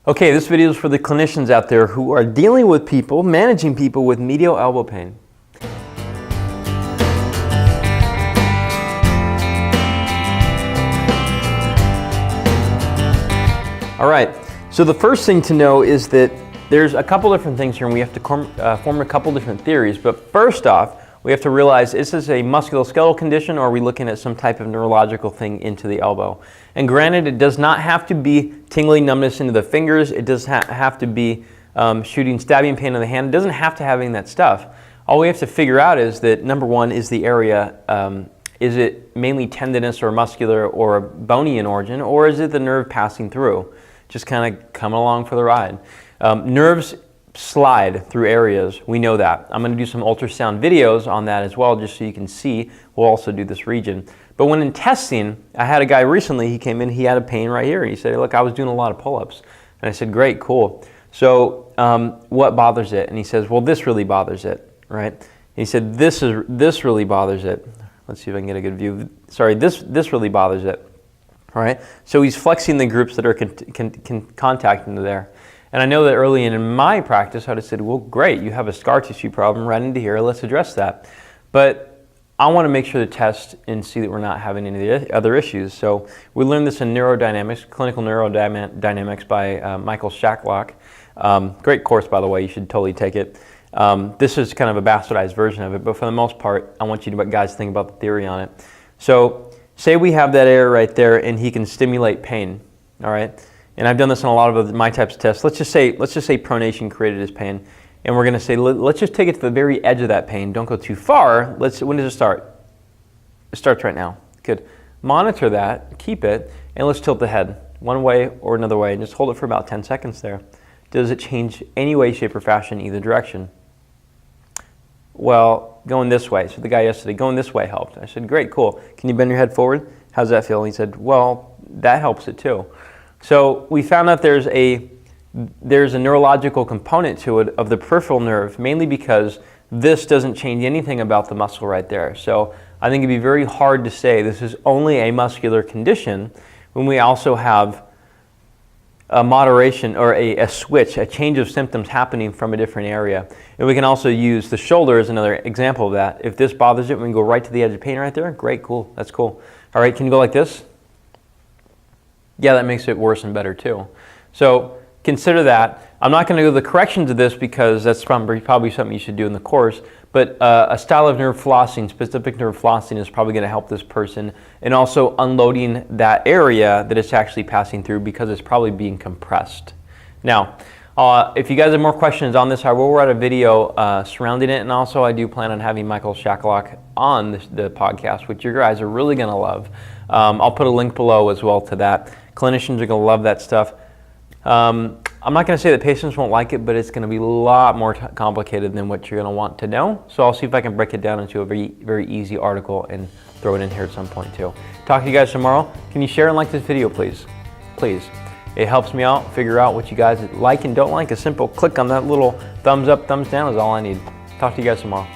Okay, this video is for the clinicians out there who are dealing with people, managing people with medial elbow pain. All right, so the first thing to know is that there's a couple different things here and we have to form a couple different theories. But first off, we have to realize, is this a musculoskeletal condition or are we looking at some type of neurological thing into the elbow? And granted, it does not have to be tingling numbness into the fingers. It does have to be shooting, stabbing pain in the hand. It doesn't have to having that stuff. All we have to figure out is that, number one, is the area, is it mainly tendinous or muscular or bony in origin, or is it the nerve passing through? Just kind of coming along for the ride. Nerves slide through areas, we know that. I'm going to do some ultrasound videos on that as well, just so you can see. We'll also do this region. But when in testing, I had a guy recently, he came in, he had a pain right here. He said, look, I was doing a lot of pull-ups. And I said, great, cool. So what bothers it? And he says, well, this really bothers it, right? And he said, this really bothers it. Let's see if I can get a good view. Sorry, this really bothers it, all right? So he's flexing the groups that are contacting there. And I know that early in my practice, I would have said, well, great, you have a scar tissue problem right into here, let's address that. But I want to make sure to test and see that we're not having any of the other issues. So we learned this in neurodynamics, clinical neurodynamics by Michael Shacklock. Great course, by the way, you should totally take it. This is kind of a bastardized version of it, but for the most part, I want you to guys think about the theory on it. So say we have that area right there and he can stimulate pain, all right? And I've done this in a lot of my types of tests. Let's just say pronation created his pain. And we're going to say, let's just take it to the very edge of that pain. Don't go too far. When does it start? It starts right now. Good. Monitor that, keep it, and let's tilt the head one way or another way and just hold it for about 10 seconds there. Does it change any way, shape, or fashion either direction? Well, going this way. So the guy yesterday, going this way helped. I said, great, cool. Can you bend your head forward? How's that feel? And he said, well, that helps it too. So we found out there's a neurological component to it of the peripheral nerve, mainly because this doesn't change anything about the muscle right there. So I think it'd be very hard to say this is only a muscular condition when we also have a moderation or a switch, a change of symptoms happening from a different area. And we can also use the shoulder as another example of that. If this bothers it, we can go right to the edge of pain right there. Great, cool, that's cool. All right, can you go like this? Yeah, that makes it worse and better too. So consider that. I'm not going to go to the corrections of this because that's probably something you should do in the course, but a style of nerve flossing, specific nerve flossing, is probably going to help this person, and also unloading that area that it's actually passing through because it's probably being compressed. Now, if you guys have more questions on this, I will write a video surrounding it, and also I do plan on having Michael Shacklock on the podcast, which you guys are really going to love. I'll put a link below as well to that. Clinicians are going to love that stuff. I'm not going to say that patients won't like it, but it's going to be a lot more complicated than what you're going to want to know. So I'll see if I can break it down into a very easy article and throw it in here at some point too. Talk to you guys tomorrow. Can you share and like this video, please? Please. It helps me out, figure out what you guys like and don't like. A simple click on that little thumbs up, thumbs down is all I need. Talk to you guys tomorrow.